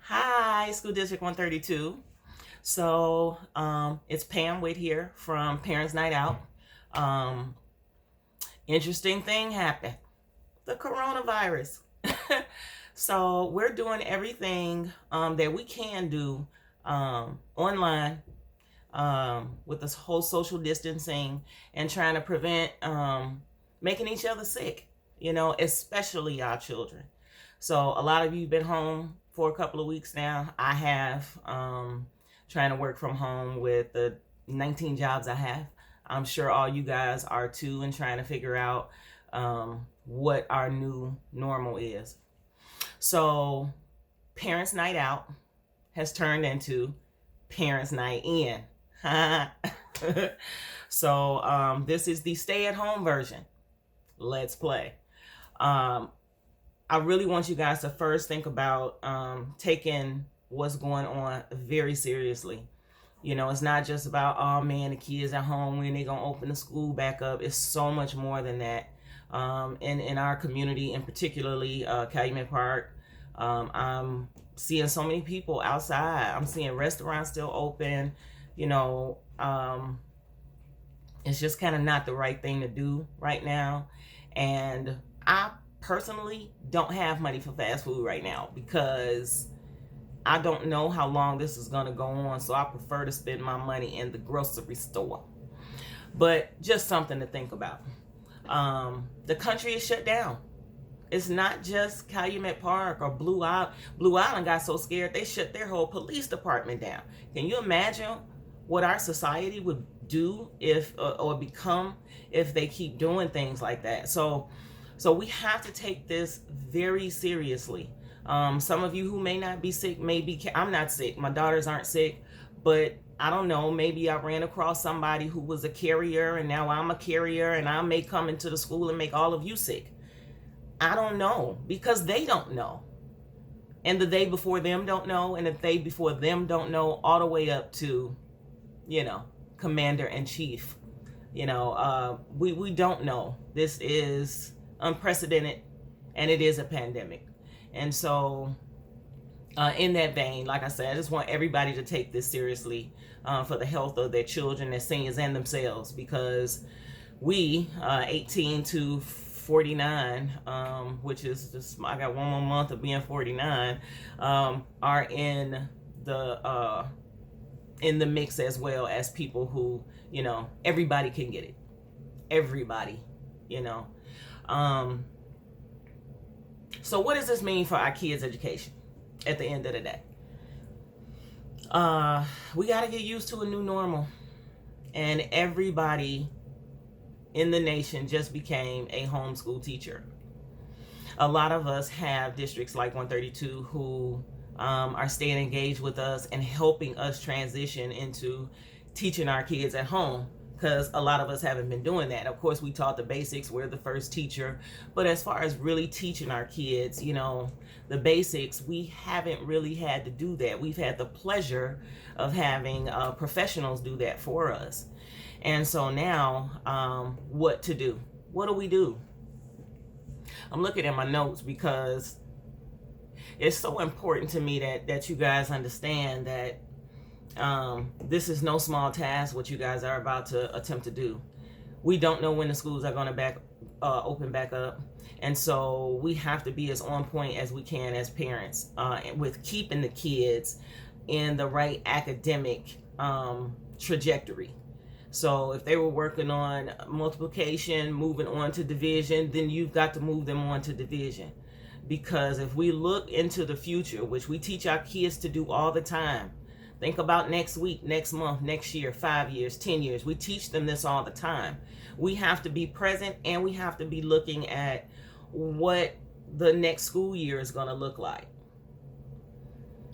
Hi, School District 132. It's Pam Witt here from Parents Night Out. Um, Interesting thing happened, the coronavirus. So we're doing everything that we can do online with this whole social distancing and trying to prevent making each other sick, especially our children. So a lot of you have been home for a couple of weeks now. I have trying to work from home with the 19 jobs I have. I'm sure all you guys are too, and trying to figure out what our new normal is. So Parents Night Out has turned into Parents Night In. This is the stay-at-home version. Let's play. Um, I really want you guys to first think about taking what's going on very seriously. It's not just about, oh man, the kids at home, when they gonna open the school back up. It's so much more than that. In our community, and particularly Calumet Park, I'm seeing so many people outside. I'm seeing restaurants still open. It's just kind of not the right thing to do right now. And I personally don't have money for fast food right now because I don't know how long this is going to go on. So I prefer to spend my money in the grocery store. But just something to think about. The country is shut down. It's not just Calumet Park or Blue Island. Blue Island got so scared they shut their whole police department down. Can you imagine what our society would do if or become if they keep doing things like that? So we have to take this very seriously. Some of you who may not be sick, I'm not sick. My daughters aren't sick, but I don't know, maybe I ran across somebody who was a carrier and now I'm a carrier and I may come into the school and make all of you sick. I don't know, because they don't know. And the they before them don't know, and the they before them don't know, all the way up to, commander in chief. We don't know. This is unprecedented, and it is a pandemic. And so in that vein, like I said, I just want everybody to take this seriously for the health of their children, their seniors, and themselves, because we 18 to 49, which is just, I got one more month of being 49, are in the mix, as well as people who, everybody can get it. Everybody, So what does this mean for our kids' education at the end of the day? We got to get used to a new normal. And everybody in the nation just became a homeschool teacher. A lot of us have districts like 132 who are staying engaged with us and helping us transition into teaching our kids at home, because a lot of us haven't been doing that. Of course, we taught the basics. We're the first teacher. But as far as really teaching our kids, the basics, we haven't really had to do that. We've had the pleasure of having professionals do that for us. And so now, what to do? What do we do? I'm looking at my notes because it's so important to me that you guys understand that this is no small task what you guys are about to attempt to do. We don't know when the schools are going to open back up. And so we have to be as on point as we can as parents with keeping the kids in the right academic trajectory. So if they were working on multiplication, moving on to division, then you've got to move them on to division. Because if we look into the future, which we teach our kids to do all the time, think about next week, next month, next year, 5 years, 10 years. We teach them this all the time. We have to be present, and we have to be looking at what the next school year is going to look like.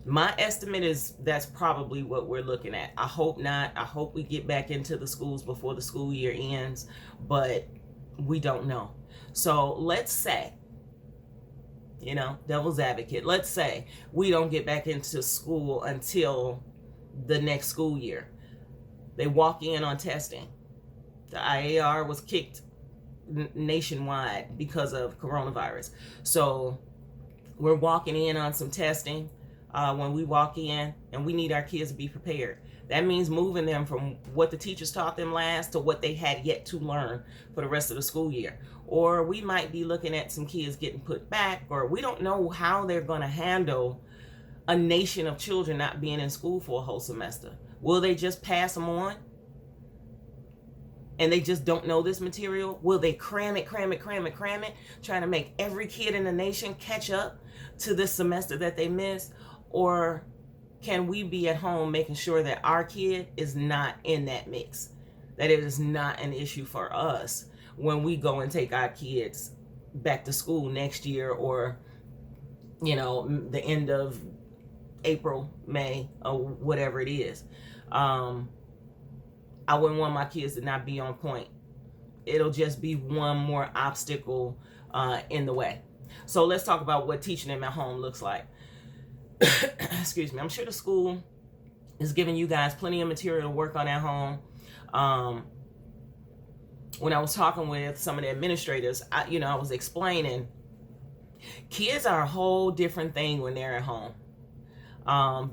My estimate is that's probably what we're looking at. I hope not. I hope we get back into the schools before the school year ends, but we don't know. So let's say, devil's advocate, let's say we don't get back into school until the next school year. They walk in on testing. The IAR was kicked nationwide because of coronavirus. So we're walking in on some testing. when we walk in, and we need our kids to be prepared. That means moving them from what the teachers taught them last to what they had yet to learn for the rest of the school year. Or we might be looking at some kids getting put back, or we don't know how they're going to handle a nation of children not being in school for a whole semester. Will they just pass them on? And they just don't know this material? Will they cram it, trying to make every kid in the nation catch up to this semester that they missed? Or can we be at home making sure that our kid is not in that mix, that it is not an issue for us when we go and take our kids back to school next year, or the end of April, May, or whatever it is. I wouldn't want my kids to not be on point. It'll just be one more obstacle in the way. So let's talk about what teaching them at home looks like. Excuse me. I'm sure the school is giving you guys plenty of material to work on at home. When I was talking with some of the administrators, I was explaining kids are a whole different thing when they're at home.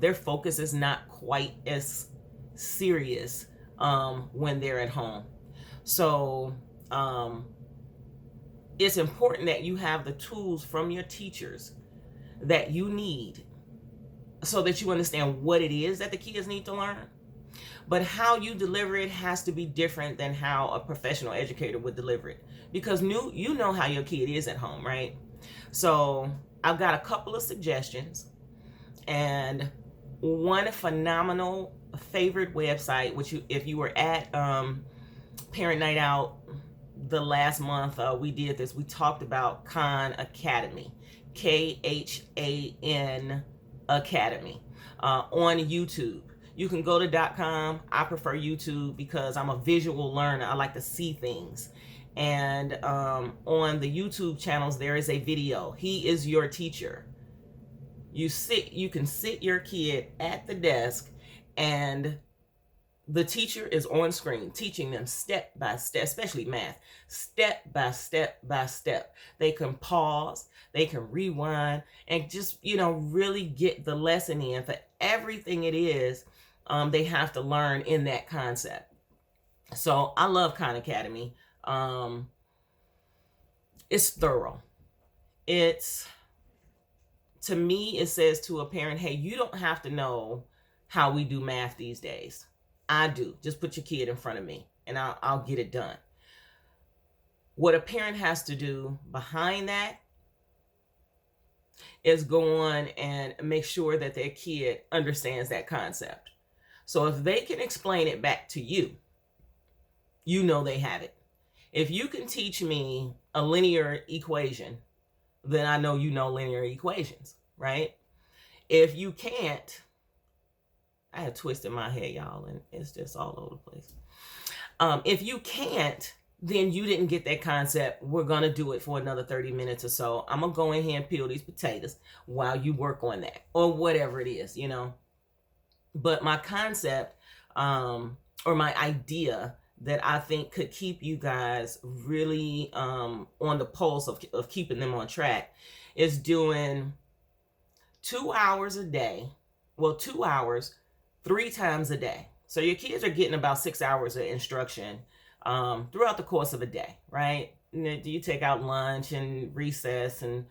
Their focus is not quite as serious when they're at home. So it's important that you have the tools from your teachers that you need so that you understand what it is that the kids need to learn. But how you deliver it has to be different than how a professional educator would deliver it, because you know how your kid is at home, right? So I've got a couple of suggestions, and one phenomenal favorite website, which if you were at Parent Night Out the last month, we did this. We talked about Khan Academy, KHAN Academy, on YouTube. You can go to .com. I prefer YouTube because I'm a visual learner. I like to see things. And on the YouTube channels, there is a video. He is your teacher. You can sit your kid at the desk, and the teacher is on screen teaching them step by step, especially math, step by step by step. They can pause, they can rewind, and just, really get the lesson in for everything it is they have to learn in that concept. So I love Khan Academy. It's thorough. To me, it says to a parent, hey, you don't have to know how we do math these days. I do. Just put your kid in front of me and I'll get it done. What a parent has to do behind that is go on and make sure that their kid understands that concept. So if they can explain it back to you, you know they have it. If you can teach me a linear equation, then I know you know linear equations, right? If you can't, I had twisted my head, y'all, and it's just all over the place. If you can't, then you didn't get that concept. We're going to do it for another 30 minutes or so. I'm going to go in here and peel these potatoes while you work on that, or whatever it is, But my concept, or my idea that I think could keep you guys really on the pulse of keeping them on track is doing 2 hours a day. Well, 2 hours, 3 times a day. So your kids are getting about 6 hours of instruction throughout the course of a day, right? You take out lunch and recess and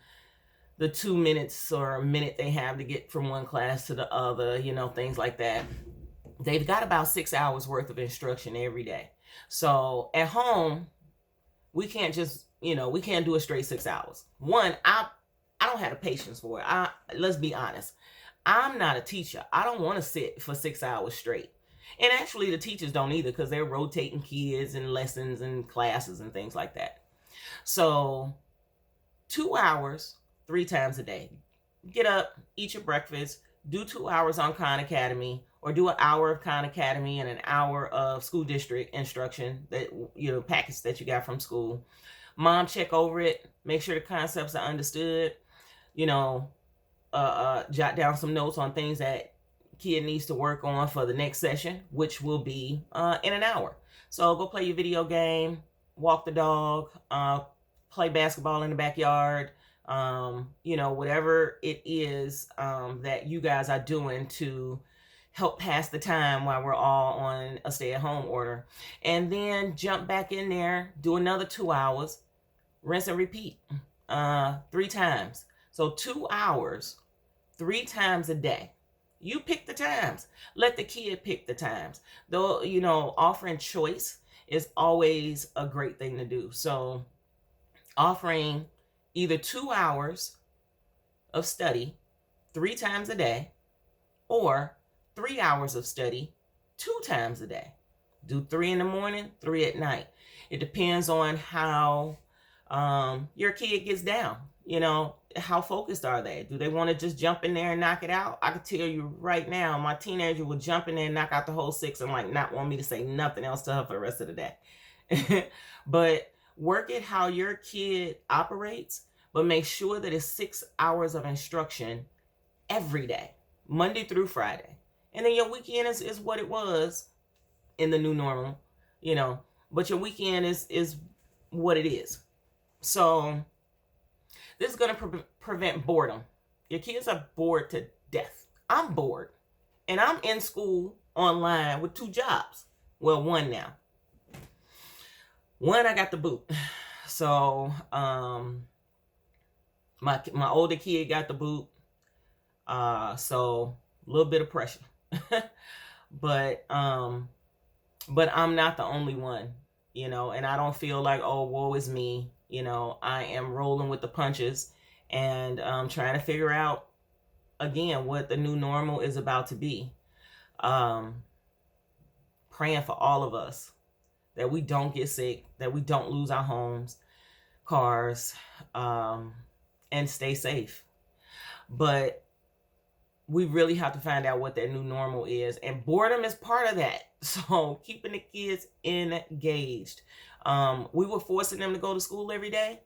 the 2 minutes or a minute they have to get from one class to the other, things like that. They've got about 6 hours worth of instruction every day. So at home, we can't just, we can't do a straight 6 hours. One, I don't have the patience for it. Let's be honest. I'm not a teacher. I don't want to sit for 6 hours straight. And actually the teachers don't either, because they're rotating kids and lessons and classes and things like that. So 2 hours, 3 times a day. Get up, eat your breakfast, do 2 hours on Khan Academy, or do an hour of Khan Academy and an hour of school district instruction, that package that you got from school. Mom, check over it, make sure the concepts are understood. Jot down some notes on things that kid needs to work on for the next session, which will be in an hour. So go play your video game, walk the dog, play basketball in the backyard, whatever it is that you guys are doing to help pass the time while we're all on a stay-at-home order. And then jump back in there, do another 2 hours, rinse and repeat 3 times. So 2 hours, 3 times a day. You pick the times. Let the kid pick the times. Though, offering choice is always a great thing to do. So offering either 2 hours of study 3 times a day, or 3 hours of study 2 times a day. Do 3 in the morning, 3 at night. It depends on how your kid gets down. How focused are they? Do they want to just jump in there and knock it out? I can tell you right now, my teenager will jump in there and knock out the whole 6 and not want me to say nothing else to her for the rest of the day. But work it how your kid operates, but make sure that it's 6 hours of instruction every day, Monday through Friday. And then your weekend is what it was in the new normal, but your weekend is what it is. So this is going to prevent boredom. Your kids are bored to death. I'm bored. And I'm in school online with 2 jobs. Well, 1 now. 1, I got the boot. So my older kid got the boot. So a little bit of pressure. But I'm not the only one, and I don't feel like, oh, woe is me. I am rolling with the punches and trying to figure out, again, what the new normal is about to be. Praying for all of us that we don't get sick, that we don't lose our homes, cars, and stay safe. But we really have to find out what that new normal is. And boredom is part of that. So keeping the kids engaged. We were forcing them to go to school every day.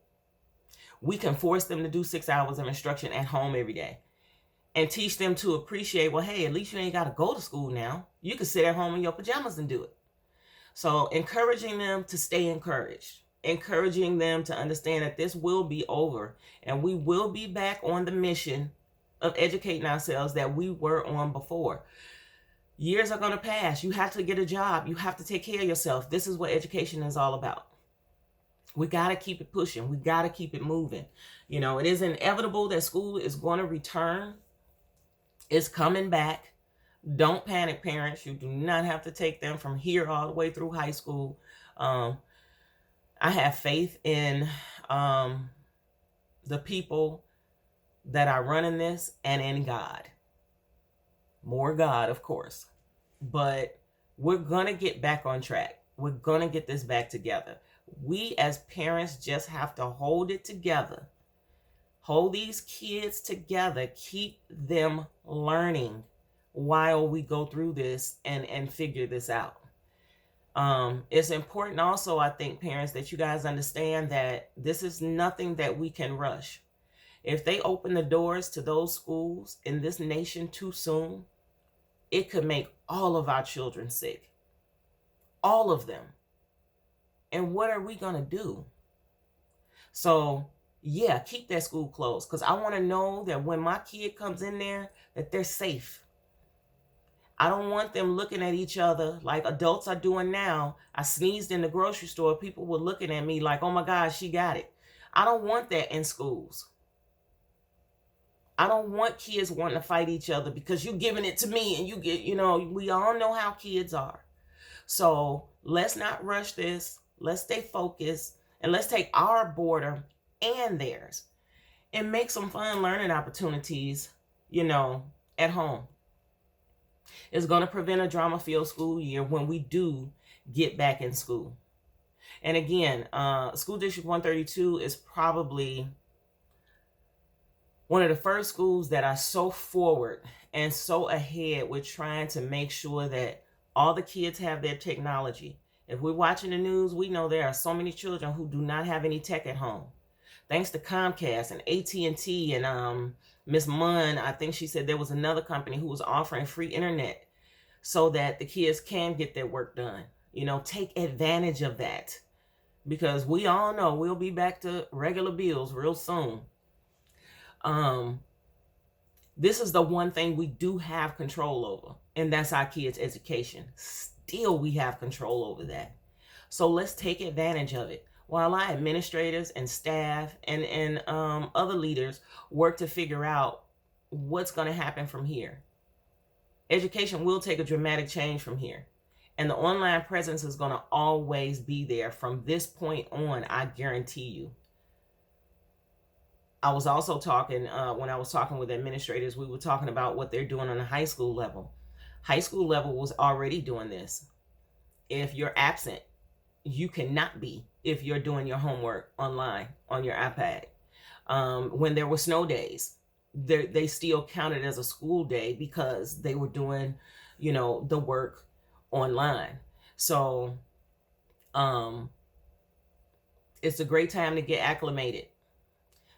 We can force them to do 6 hours of instruction at home every day. And teach them to appreciate, well, hey, at least you ain't got to go to school now. You can sit at home in your pajamas and do it. So encouraging them to stay encouraged. Encouraging them to understand that this will be over. And we will be back on the mission of educating ourselves that we were on before. Years are going to pass. You have to get a job. You have to take care of yourself. This is what education is all about. We got to keep it pushing. We got to keep it moving. It is inevitable that school is going to return. It's coming back. Don't panic, parents. You do not have to take them from here all the way through high school. I have faith in the people that are running this and in God. More God, of course. But we're going to get back on track. We're going to get this back together. We as parents just have to hold it together. Hold these kids together. Keep them learning while we go through this and figure this out. It's important also, I think, parents, that you guys understand that this is nothing that we can rush. If they open the doors to those schools in this nation too soon, it could make all of our children sick. All of them. And what are we going to do? So, yeah, keep that school closed, because I want to know that when my kid comes in there, that they're safe. I don't want them looking at each other like adults are doing now. I sneezed in the grocery store. People were looking at me like, oh my God, she got it. I don't want that in schools. I don't want kids wanting to fight each other because you're giving it to me and you get, we all know how kids are. So let's not rush this. Let's stay focused and let's take our boredom and theirs and make some fun learning opportunities, at home. It's going to prevent a drama-filled school year when we do get back in school. And again, School District 132 is probably one of the first schools that are so forward and so ahead with trying to make sure that all the kids have their technology. If we're watching the news, we know there are so many children who do not have any tech at home. Thanks to Comcast and AT&T and Miss Munn, I think she said there was another company who was offering free internet so that the kids can get their work done. Take advantage of that, because we all know we'll be back to regular bills real soon. Um, this is the one thing we do have control over, and that's our kids' education. Still, we have control over that. So let's take advantage of it. While our administrators and staff and other leaders work to figure out what's going to happen from here. Education will take a dramatic change from here. And the online presence is going to always be there from this point on, I guarantee you. I was also talking, when I was talking with administrators, we were talking about what they're doing on the high school level. High school level was already doing this. If you're absent, you cannot be if you're doing your homework online on your iPad. When there were snow days, they still counted as a school day because they were doing, the work online. So it's a great time to get acclimated.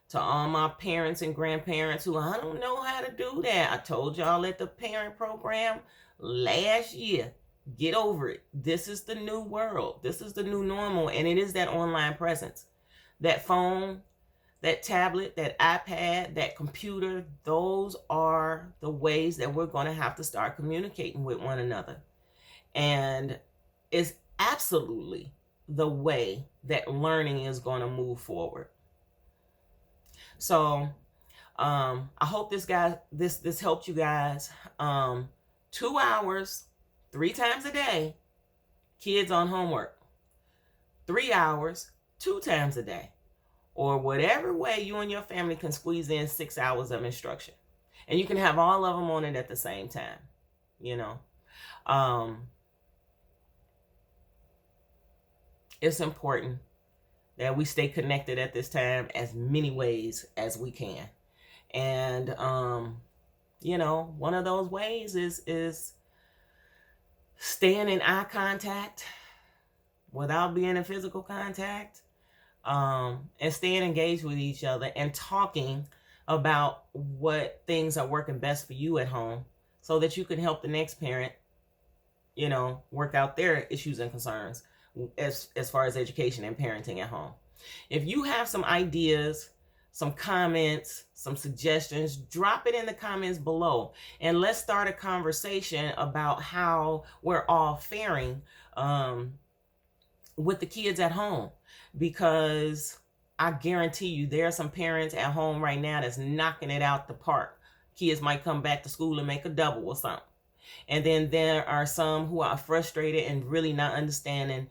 To all my parents and grandparents who, I don't know how to do that. I told y'all at the parent program last year, get over it. This is the new world. This is the new normal. And it is that online presence. That phone, that tablet, that iPad, that computer, those are the ways that we're going to have to start communicating with one another. And it's absolutely the way that learning is going to move forward. So I hope this helped you guys. 2 hours, 3 times a day, kids on homework. 3 hours, 2 times a day. Or whatever way you and your family can squeeze in 6 hours of instruction. And you can have all of them on it at the same time, It's important that we stay connected at this time as many ways as we can. And, one of those ways is staying in eye contact without being in physical contact, and staying engaged with each other and talking about what things are working best for you at home so that you can help the next parent, work out their issues and concerns as far as education and parenting at home. If you have some ideas, some comments, some suggestions, drop it in the comments below. And let's start a conversation about how we're all faring with the kids at home. Because I guarantee you there are some parents at home right now that's knocking it out the park. Kids might come back to school and make a double or something. And then there are some who are frustrated and really not understanding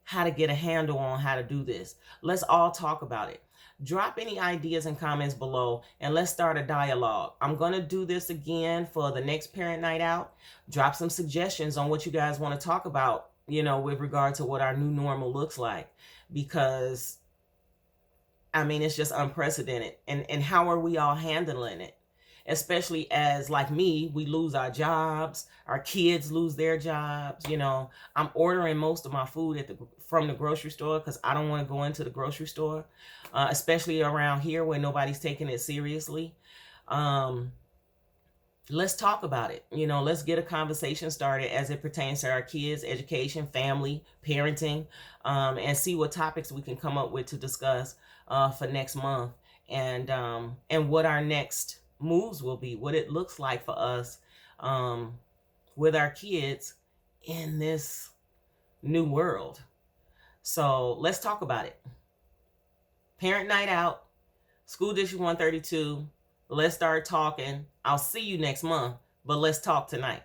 how to get a handle on how to do this. Let's all talk about it. Drop any ideas and comments below and let's start a dialogue. I'm going to do this again for the next parent night out. Drop some suggestions on what you guys want to talk about, with regard to what our new normal looks like. Because, it's just unprecedented. And how are we all handling it? Especially as, like me, we lose our jobs, our kids lose their jobs. I'm ordering most of my food from the grocery store because I don't want to go into the grocery store, especially around here where nobody's taking it seriously. Let's talk about it. Let's get a conversation started as it pertains to our kids' education, family, parenting, and see what topics we can come up with to discuss for next month, and what our next moves will be, what it looks like for us with our kids in this new world. So let's talk about it. Parent night out, School District 132. Let's start talking. I'll see you next month, but let's talk tonight.